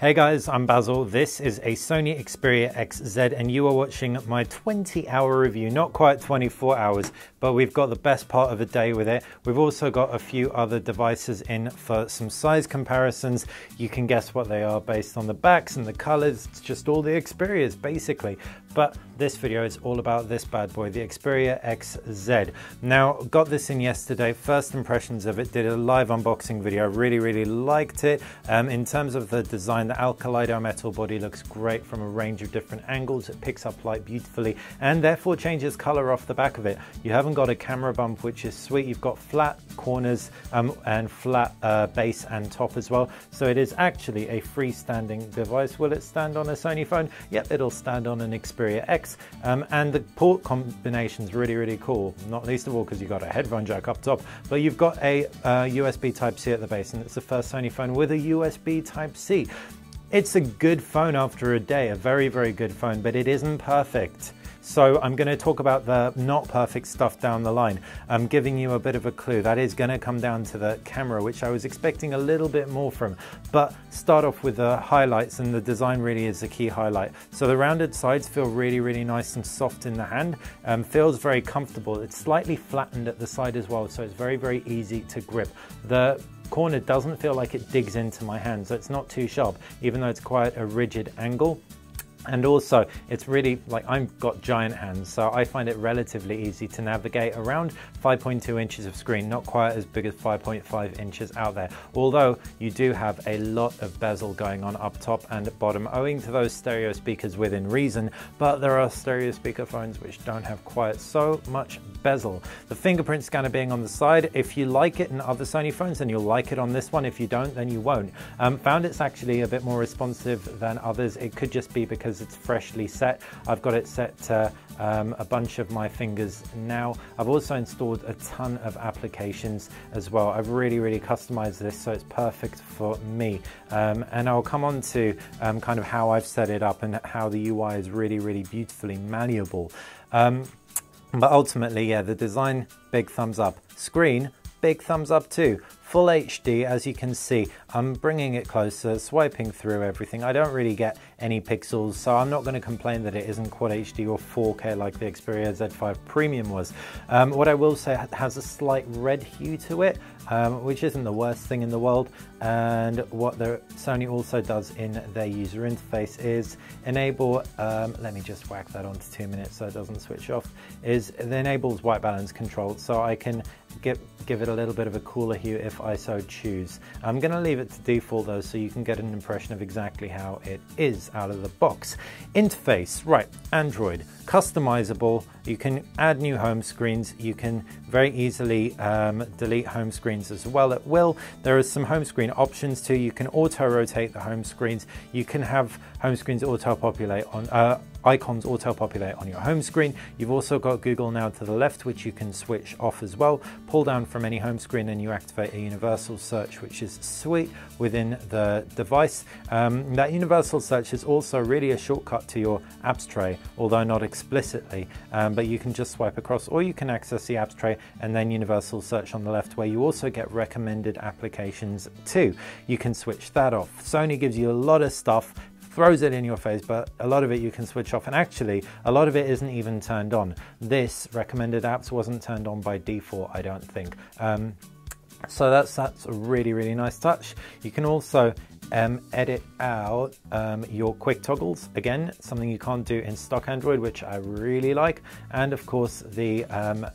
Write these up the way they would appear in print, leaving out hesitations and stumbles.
Hey guys, I'm Basil. This is a Sony Xperia XZ and you are watching my 20-hour review. Not quite 24 hours, but we've got the best part of a day with it. We've also got a few other devices in for some size comparisons. You can guess what they are based on the backs and the colors. It's just all the Xperias basically. But this video is all about this bad boy, the Xperia XZ. Now, got this in yesterday, first impressions of it, did a live unboxing video. I really liked it. In terms of the design, the Alkaleido metal body looks great from a range of different angles. It picks up light beautifully and therefore changes color off the back of it. You haven't got a camera bump, which is sweet. You've got flat corners and flat base and top as well. So it is actually a freestanding device. Will it stand on a Sony phone? Yep, it'll stand on an Xperia X. And the port combination is really cool. Not least of all because you've got a headphone jack up top, but you've got a USB Type-C at the base, and it's the first Sony phone with a USB Type-C. It's a good phone after a day, a very good phone, but it isn't perfect. So I'm going to talk about the not perfect stuff down the line. I'm giving you a bit of a clue. That is going to come down to the camera, which I was expecting a little bit more from. But start off with the highlights, and the design really is the key highlight. So the rounded sides feel really nice and soft in the hand. Feels very comfortable. It's slightly flattened at the side as well, so it's very easy to grip. The corner doesn't feel like it digs into my hand, so it's not too sharp, even though it's quite a rigid angle. And also, it's really, like, I've got giant hands, so I find it relatively easy to navigate around 5.2 inches of screen, not quite as big as 5.5 inches out there. Although, you do have a lot of bezel going on up top and bottom, owing to those stereo speakers within reason, but there are stereo speaker phones which don't have quite so much bezel. The fingerprint scanner being on the side, if you like it in other Sony phones, then you'll like it on this one. If you don't, then you won't. Found it's actually a bit more responsive than others. It could just be because it's freshly set. I've got it set to a bunch of my fingers now. I've also installed a ton of applications as well. I've really customized this so it's perfect for me. And I'll come on to kind of how I've set it up and how the UI is really beautifully malleable. But ultimately, yeah, the design, big thumbs up. Screen, big thumbs up too. Full HD, as you can see. I'm bringing it closer, swiping through everything. I don't really get any pixels, so I'm not going to complain that it isn't Quad HD or 4K like the Xperia Z5 Premium was. What I will say, it has a slight red hue to it, which isn't the worst thing in the world. And what Sony also does in their user interface is enable, let me just whack that onto 2 minutes so it doesn't switch off, is it enables white balance control, so I can give it a little bit of a cooler hue if I so choose. I'm going to leave it to default though, so you can get an impression of exactly how it is out of the box. Interface, right, Android, customizable. You can add new home screens. You can very easily delete home screens as well at will. There are some home screen options too. You can auto-rotate the home screens. You can have home screens auto-populate on icons auto-populate on your home screen. You've also got Google Now to the left, which you can switch off as well. Pull down from any home screen and you activate a universal search, which is sweet within the device. That universal search is also really a shortcut to your apps tray, although not explicitly, but you can just swipe across, or you can access the apps tray and then universal search on the left, where you also get recommended applications too. You can switch that off. Sony gives you a lot of stuff, throws it in your face, but a lot of it you can switch off, and actually a lot of it isn't even turned on. This recommended apps wasn't turned on by default, I don't think. So that's a really nice touch. You can also edit out your quick toggles, again something you can't do in stock Android, which I really like. And of course the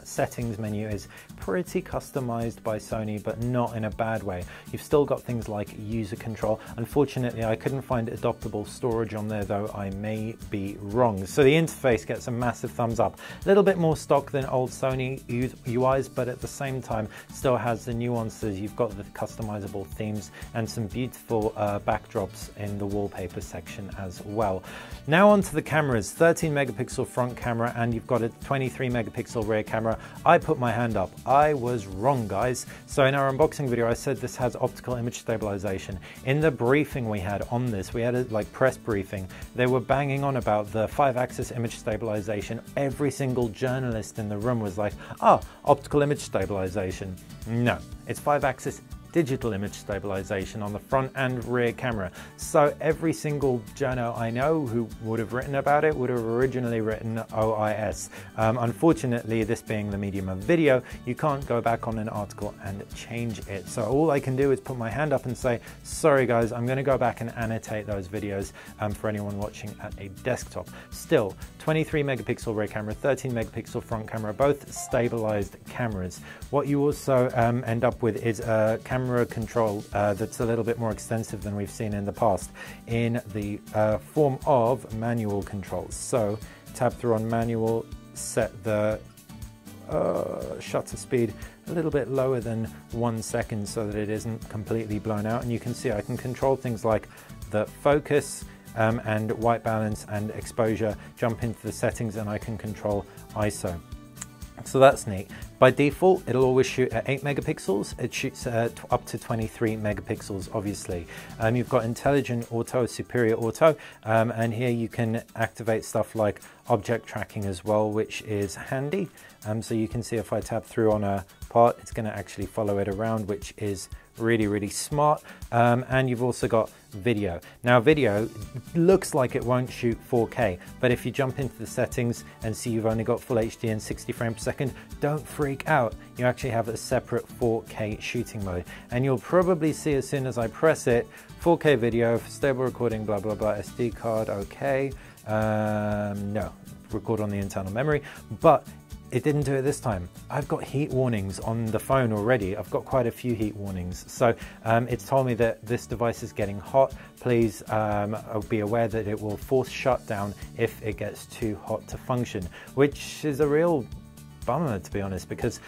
settings menu is pretty customized by Sony, but not in a bad way. You've still got things like user control. Unfortunately, I couldn't find adoptable storage on there, though I may be wrong. So the interface gets a massive thumbs up. A little bit more stock than old Sony UIs, but at the same time still has the nuances. You've got the customizable themes and some beautiful backdrops in the wallpaper section as well. Now onto the cameras. 13 megapixel front camera, and you've got a 23 megapixel rear camera. I put my hand up. I was wrong, guys. So in our unboxing video, I said this has optical image stabilization. In the briefing we had on this, we had a press briefing. They were banging on about the 5-axis image stabilization. Every single journalist in the room was like, "Ah, optical image stabilization." No, it's 5-axis digital image stabilization on the front and rear camera. So every single journo I know who would have written about it would have originally written OIS. Unfortunately, this being the medium of video, you can't go back on an article and change it. So all I can do is put my hand up and say, sorry guys, I'm going to go back and annotate those videos for anyone watching at a desktop. Still, 23 megapixel rear camera, 13 megapixel front camera, both stabilized cameras. What you also end up with is a camera control that's a little bit more extensive than we've seen in the past in the form of manual controls. So tab through on manual, set the shutter speed a little bit lower than 1 second so that it isn't completely blown out, and you can see I can control things like the focus and white balance and exposure, jump into the settings, and I can control ISO. So that's neat. By default, it'll always shoot at 8 megapixels. It shoots up to 23 megapixels, obviously. You've got intelligent auto, superior auto, and here you can activate stuff like object tracking as well, which is handy. So you can see if I tab through on a part, it's going to actually follow it around, which is really smart. And you've also got video. Now video looks like it won't shoot 4K, but if you jump into the settings and see you've only got full HD and 60 frames per second, don't freak out. You actually have a separate 4K shooting mode, and you'll probably see as soon as I press it, 4K video for stable recording, blah blah blah, SD card, okay. No, record on the internal memory, but it didn't do it this time. I've got heat warnings on the phone already. I've got quite a few heat warnings. So it's told me that this device is getting hot. Please be aware that it will force shutdown if it gets too hot to function, which is a real bummer, to be honest, because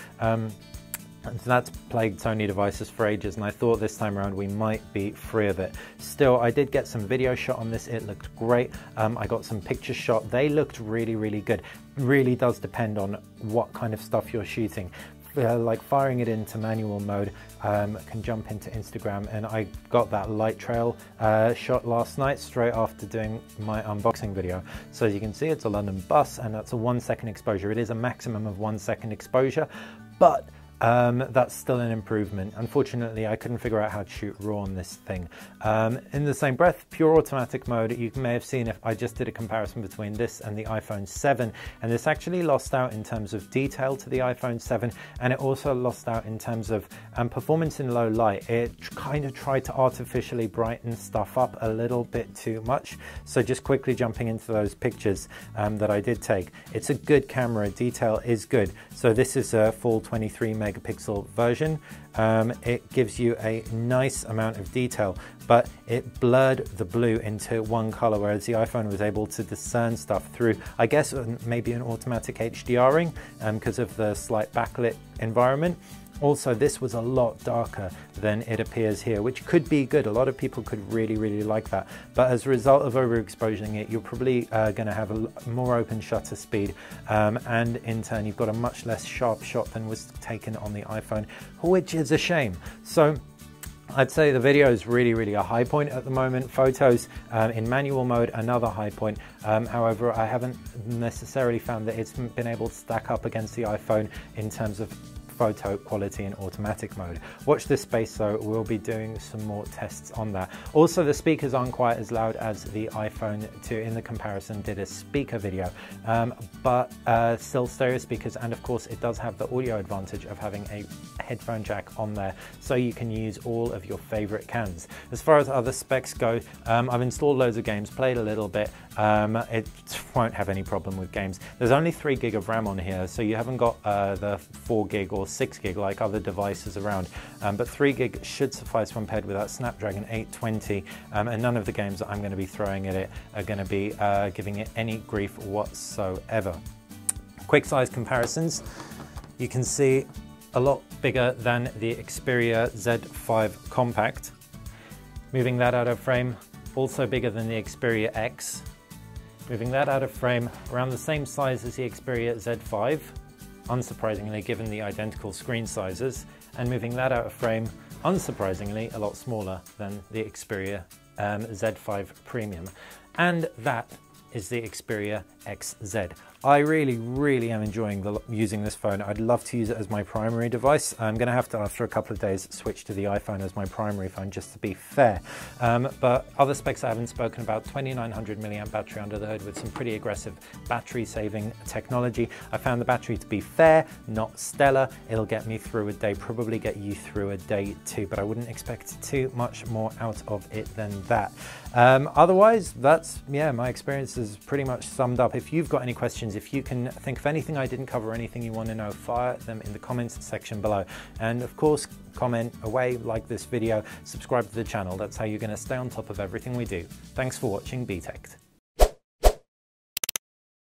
that's plagued Sony devices for ages, and I thought this time around we might be free of it. Still, I did get some video shot on this. It looked great. I got some pictures shot. They looked really good. Really does depend on what kind of stuff you're shooting. Like firing it into manual mode, can jump into Instagram, and I got that light trail shot last night straight after doing my unboxing video. So as you can see, it's a London bus, and that's a 1 second exposure. It is a maximum of 1 second exposure, but that's still an improvement. Unfortunately, I couldn't figure out how to shoot RAW on this thing. In the same breath, pure automatic mode, you may have seen if I just did a comparison between this and the iPhone 7, and this actually lost out in terms of detail to the iPhone 7, and it also lost out in terms of performance in low light. It kind of tried to artificially brighten stuff up a little bit too much. So just quickly jumping into those pictures that I did take, it's a good camera, detail is good. So this is a full 23 megapixel version. It gives you a nice amount of detail, but it blurred the blue into one color, whereas the iPhone was able to discern stuff through, I guess, maybe an automatic HDRing because of the slight backlit environment. Also, this was a lot darker than it appears here, which could be good. A lot of people could really like that. But as a result of overexposing it, you're probably going to have a more open shutter speed. And in turn, you've got a much less sharp shot than was taken on the iPhone, which is a shame. So I'd say the video is really a high point at the moment. Photos in manual mode, another high point. However, I haven't necessarily found that it's been able to stack up against the iPhone in terms of photo quality in automatic mode. Watch this space though, we'll be doing some more tests on that. Also, the speakers aren't quite as loud as the iPhone 2 in the comparison did a speaker video, but still stereo speakers, and of course it does have the audio advantage of having a headphone jack on there, so you can use all of your favorite cans. As far as other specs go, I've installed loads of games, played a little bit. It won't have any problem with games. There's only 3 gig of RAM on here, so you haven't got the 4 gig or 6 gig like other devices around, but 3 gig should suffice when paired with that Snapdragon 820, and none of the games that I'm going to be throwing at it are going to be giving it any grief whatsoever. Quick size comparisons, you can see a lot bigger than the Xperia Z5 Compact. Moving that out of frame, also bigger than the Xperia X. Moving that out of frame, around the same size as the Xperia Z5, unsurprisingly given the identical screen sizes, and moving that out of frame, unsurprisingly a lot smaller than the Xperia Z5 Premium. And that is the Xperia XZ. I really am enjoying using this phone. I'd love to use it as my primary device. I'm going to have to, after a couple of days, switch to the iPhone as my primary phone, just to be fair. But other specs I haven't spoken about: 2900 milliamp battery under the hood with some pretty aggressive battery saving technology. I found the battery to be fair, not stellar. It'll get me through a day, probably get you through a day too, but I wouldn't expect too much more out of it than that. Otherwise, that's, yeah, my experience is pretty much summed up. If you've got any questions, if you can think of anything I didn't cover, anything you want to know, fire them in the comments section below. And of course, comment away, like this video, subscribe to the channel. That's how you're going to stay on top of everything we do. Thanks for watching BTech.